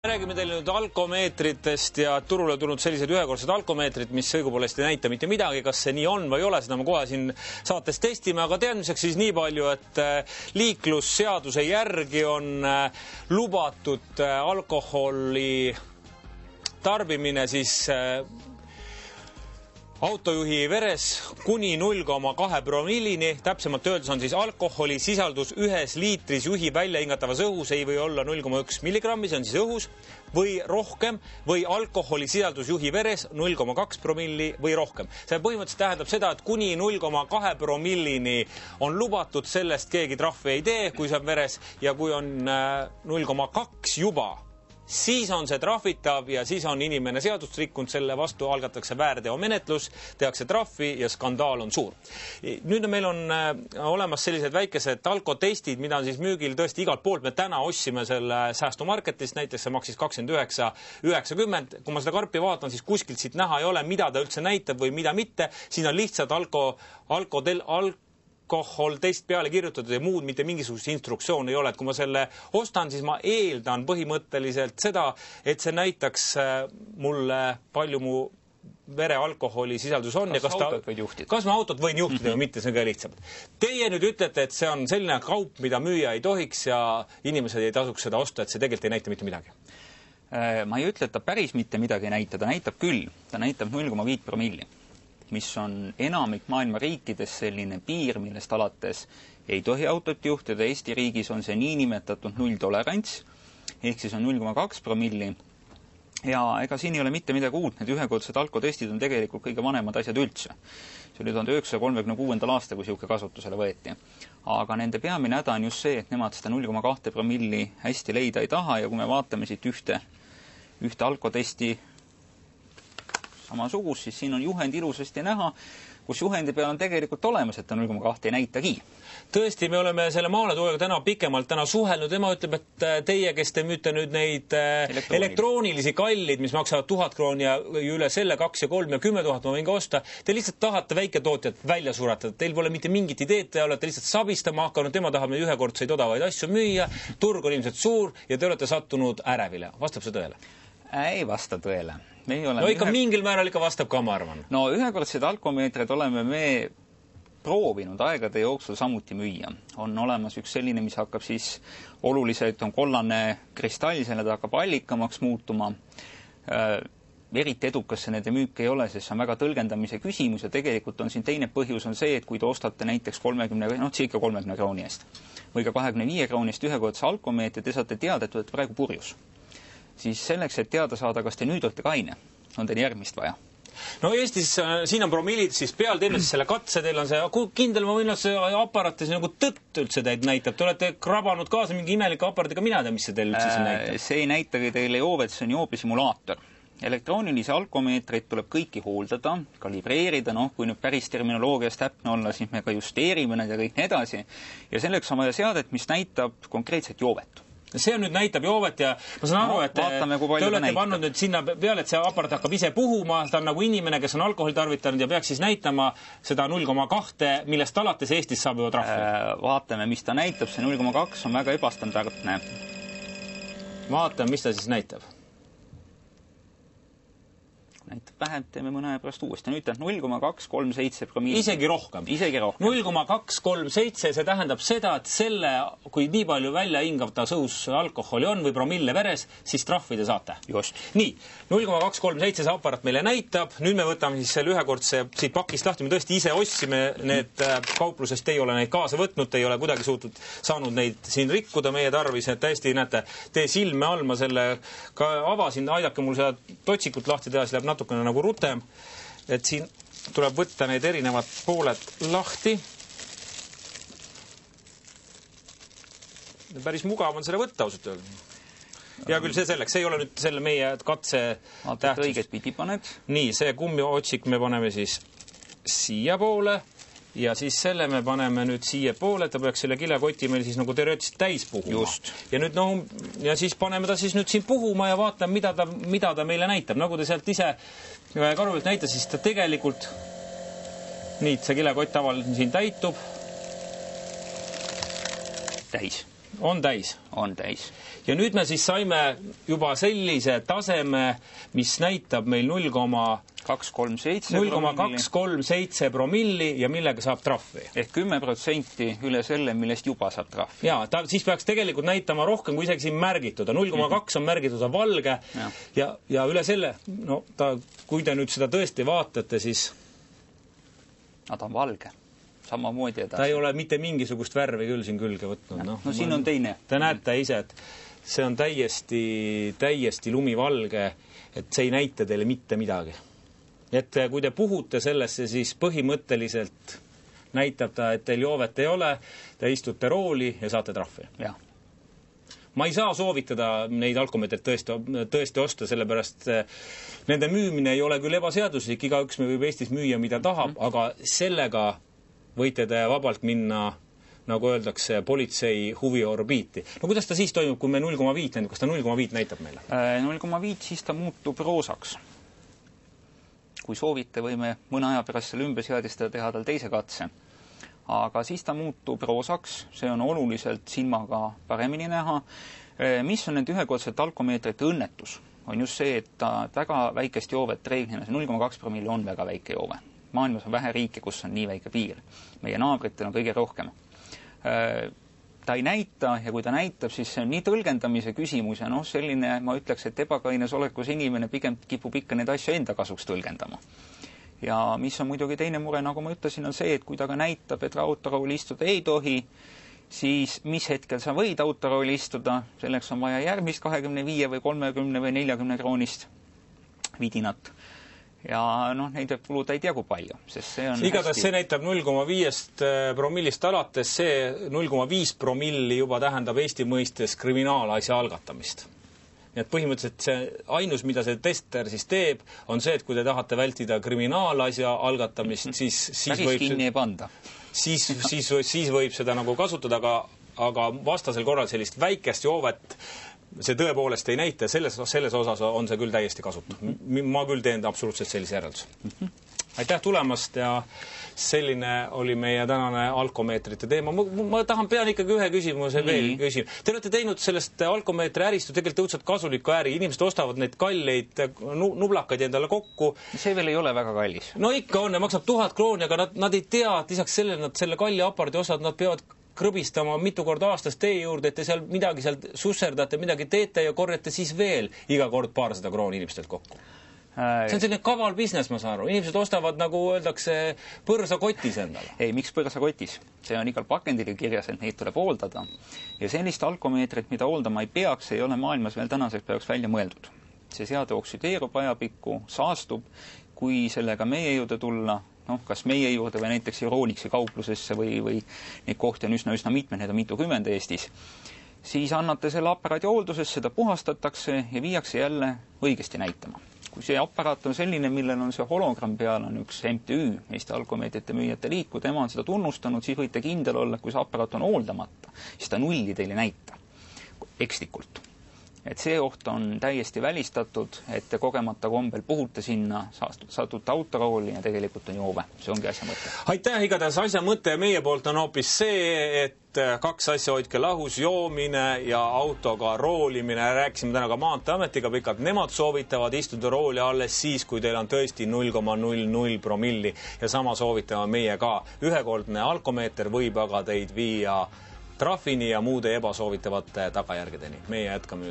Räägime teile nüüd alkomeetritest ja turule tulnud sellised ühekordsed alkomeetrid, mis õigupoolest ei näita mitte midagi, kas see nii on või ei ole, seda me kohe siin saates testime, aga teadmiseks siis nii palju, et liiklusseaduse järgi on lubatud alkoholi tarbimine siis autojuhi veres kuni 0,2 promillini, täpsemalt öeldes on siis alkoholi sisaldus 1 liitris juhi väljahingatavas õhus ei või olla 0,1 milligrammi, see on siis õhus, või rohkem, või alkoholi sisaldus juhi veres 0,2 promilli või rohkem. See põhimõtteliselt tähendab seda, et kuni 0,2 promillini on lubatud, sellest keegi trahvi ei tee, kui see on veres, ja kui on 0,2 juba, siis on see trahvitav ja siis on inimene seadust rikkunud, selle vastu algatakse väärteomenetlus, tehakse trahvi ja skandaal on suur. Nüüd meil on olemas sellised väikesed alkotestid, mida on siis müügil tõesti igalt poolt. Me täna ostsime selle säästumarketist, näiteks see maksis 29,90. Kui ma seda karpi vaatan, siis kuskilt siit näha ei ole, mida ta üldse näitab või mida mitte. Siin on lihtsalt alkohol teist peale kirjutatud ja muud mitte mingisugust instruktsioon ei ole. Et kui ma selle ostan, siis ma eeldan põhimõtteliselt seda, et see näitaks mulle palju mu vere alkoholi sisaldus on. Kas ma autot võin juhtida või mitte, see on ka lihtsalt. Teie nüüd ütlete, et see on selline kaup, mida müüa ei tohiks ja inimesed ei tasuks seda osta, et see tegelikult ei näita mitte midagi. Ma ei ütle, et ta päris mitte midagi ei näita, ta näitab küll. Ta näitab 0,5 promilli. Mis on enamik maailma riikides selline piir, millest alates ei tohi autot juhtida. Eesti riigis on see niinimetatud nulltolerants, ehk siis on 0,2 promilli. Ja ega siin ei ole mitte midagi uut, need ühekordsed alkotestid on tegelikult kõige vanemad asjad üldse. See oli 1936. aasta, kui sihuke kasutusele võeti. Aga nende peamine häda on just see, et nemad seda 0,2 promilli hästi leida ei taha ja kui me vaatame siit ühte alkotesti samasugust, siis siin on juhend ilusasti näha, kus juhendi peal on tegelikult olemas, et ta 0,2 ei näitagi. Tõesti, me oleme selle maaletoojaga täna pikemalt suhelnud. Tema ütleb, et teie, kes te müüte nüüd neid elektroonilisi kallid, mis maksavad 1000 krooni ja üle selle 2 ja 3 ja 10 000 ma võin ka osta, te lihtsalt tahate väiketootjat välja suratada. Teil pole mitte mingit ideed, te olete lihtsalt sabistama hakanud, tema tahab neid ühekordseid odavaid asju müüa, turg on ilmselt suur ja te olete sattunud ärevile. Vastab see tõele? Ei vasta tõele. No ikka mingil määral ikka vastab ka, ma arvan. No ühekordseid alkomeetreid oleme me proovinud aegade jooksul samuti müüa. On olemas üks selline, mis hakkab siis oluliselt, on kollane kristall, selle ta hakkab allikamaks muutuma. Eriti edukas see nende müük ei ole, sest see on väga tõlgendamise küsimus ja tegelikult on siin teine põhjus on see, et kui te ostate näiteks 30 krooni eest või ka 25 kroonist ühekordse alkomeetri, te saate teada, et olete praegu purjus. Siis selleks, et teada saada, kas te nüüd olete kaine, on teil järgmist vaja. No Eestis siin on promillid, siis peal teeme siis selle katse, teil on see kindel, ma võin see aparaat see nagu tõtt üldse teid näitab. Te olete krabanud kaasa mingi imelike aparaadiga, mina tea, mis see teil üldse näitab. See ei näitagi teile joovet, see on joobesimulaator. Elektroonilisi alkomeetreid tuleb kõiki hooldada, kalibreerida, kui nüüd päris terminoloogias täpne olla, siis me ka justeerime need ja kõik nii edasi. Ja selleks on vaja seadet, mis näitab konkreetselt joovet. See on nüüd näitab joovet ja ma saan aru, et te olete pannud nüüd sinna peale, et see aparaat hakkab ise puhuma, ta on nagu inimene, kes on alkoholi tarvitanud ja peaks siis näitama seda 0,2, millest alates Eestis saab juba trahvi. Vaatame, mis ta näitab, see 0,2 on väga ebastandardne. Vaatame, mis ta siis näitab. Näitab vähem, teeme mõne aja pärast uuesti. Nüüd 0,237 promilli. Isegi rohkem. 0,237, see tähendab seda, et selle, kui nii palju välja hingavtas õhus alkoholi on või promille veres, siis trahvi te saate. Just. Nii, 0,237 see aparaat meile näitab. Nüüd me võtame siis selle ühekordse siit pakist lahti. Me tõesti ise ostsime need kauplusest, ei ole neid kaasa võtnud, ei ole kuidagi saanud neid siin rikkuda meie tarvis. Täiesti näete, tee silme all, ma selle ka avasin, aidake mul seda totsikut lahti teha, siis läheb natukene nagu rutem, et siin tuleb võtta need erinevad pooled lahti. Päris mugav on selle võtta ausalt öelda. Ja küll see selleks, see ei ole nüüd selle meie katse tähtsust. Õiget pidi paned. Nii, see kummiotsik me paneme siis siia poole ja siis selle me paneme nüüd siia poole, et ta peaks selle kilekoti meil siis nagu teoreetiliselt täis puhuma. Just. Ja nüüd ja siis paneme ta siis nüüd siin puhuma ja vaatame, mida ta meile näitab. Nagu ta sealt ise karuvelt näitas, siis ta tegelikult nii, see kilekott tavaliselt siin täitub. Täis. On täis. On täis. Ja nüüd me siis saime juba sellise taseme, mis näitab meil 0,237 promilli ja millega saab trahvi. Ehk 10% üle selle, millest juba saab trahvi. Jaa, ta siis peaks tegelikult näitama rohkem, kui isegi siin märgitud. 0,2 on märgitud valge ja üle selle, no kui te nüüd seda tõesti vaatate, siis... Ta on valge. Samamoodi edasi. Ta ei ole mitte mingisugust värvi küll siin külge võtnud. No siin on teine. Te näete ise, et see on täiesti lumivalge, et see ei näita teile mitte midagi. Et kui te puhute sellesse, siis põhimõtteliselt näitab ta, et teil joovet ei ole, te istute rooli ja saate trahvi. Ja. Ma ei saa soovitada neid alkomeetreid tõesti osta, sellepärast nende müümine ei ole küll ebaseaduslik, igaüks me võib Eestis müüa, mida tahab, aga sellega võite te vabalt minna, nagu öeldakse, politsei huviorbiiti. No kuidas ta siis toimub, kui me 0,5 näitab? Kas ta 0,5 näitab meile? 0,5 siis ta muutub roosaks. Kui soovite, võime mõne aja pärast selle ümberseadistada, teha tal teise katse. Aga siis ta muutub roosaks, see on oluliselt silmaga paremini näha. Mis on need ühekordsete alkomeetrite õnnetus? On just see, et ta väga väikest joovet reeglina, see 0,2 promilli on väga väike joove. Maailmas on vähe riike, kus on nii väike piir. Meie naabritel on kõige rohkem. Ta ei näita ja kui ta näitab, siis see on nii tõlgendamise küsimus ja selline, ma ütleks, et ebakaines olekus inimene pigem kipub ikka neid asju enda kasuks tõlgendama. Ja mis on muidugi teine mure, nagu ma ütlesin, on see, et kui ta ka näitab, et autorooli istuda ei tohi, siis mis hetkel sa võid autorooli istuda, selleks on vaja järgmist 25 või 30 või 40 kroonist vidinat. Ja neid võib kuluda ei tea kui palju, sest see on igatahes see näitab 0,5 promillist alates, see 0,5 promilli juba tähendab Eesti mõistes kriminaalasja algatamist. Nii et põhimõtteliselt see ainus, mida see tester siis teeb, on see, et kui te tahate vältida kriminaalasja algatamist, siis võib seda nagu kasutada, aga vastasel korral sellist väikest joovet see tõepoolest ei näita, selles osas on see küll täiesti kasutu. Ma küll teen absoluutselt sellise järelduse. Aitäh tulemast ja selline oli meie tänane alkomeetrite teema. Ma pean ikkagi ühe küsimuse veel küsima. Te olete teinud sellest alkomeetri ärist tegelikult õudselt kasulikku äri. Inimesed ostavad neid kalleid nublakaid endale kokku. See veel ei ole väga kallis. No ikka on ja maksab 1000 krooni, aga nad ei tea, et lisaks sellele nad selle kalli apardi osad, nad peavad krõbistama mitu korda aastas tee juurde, et te seal midagi sealt susserdate, midagi teete ja korjate siis veel iga kord 200 krooni inimestelt kokku. See on selline kaval business, ma saan aru. Inimesed ostavad, nagu öeldakse, põrsakotis endale. Ei, miks põrsakotis? See on igal pakendil kirjas, et neid tuleb hooldada. Ja sellist alkomeetrit, mida hooldama ei peaks, ei ole maailmas veel tänaseks peaks välja mõeldud. See seade oksüdeerub ajapikku, saastub, kui sellega meie juurde tulla, kas meie juurde või näiteks Euronixi kauplusesse või neid kohti on üsna mitmed, need on mitukümmend Eestis, siis annate selle aparaadi hooldusesse, seda puhastatakse ja viiakse jälle õigesti näitama. Kui see aparaat on selline, millel on see hologramm peal, on üks MTÜ, Eesti Alkomeetrite Müüjate Liit, kui tema on seda tunnustanud, siis võite kindel olla, kui see aparaat on hooldamata, siis ta nulli teile näita ekslikult. Et see oht on täiesti välistatud, et te kogemata kombel puhute sinna, satute autorooli ja tegelikult on joove. See ongi asja mõte. Aitäh, igatahes asja mõte meie poolt on hoopis see, et kaks asja hoidke lahus, joomine ja autoga roolimine. Rääkisime täna ka Maanteeametiga pikalt. Nemad soovitavad istuda rooli alles siis, kui teil on tõesti 0,00 promilli ja sama soovitame meie ka. Ühekordne alkomeeter võib aga teid viia trahvini ja muude ebasoovitavate tagajärgedeni. Meie jätkame nüüd.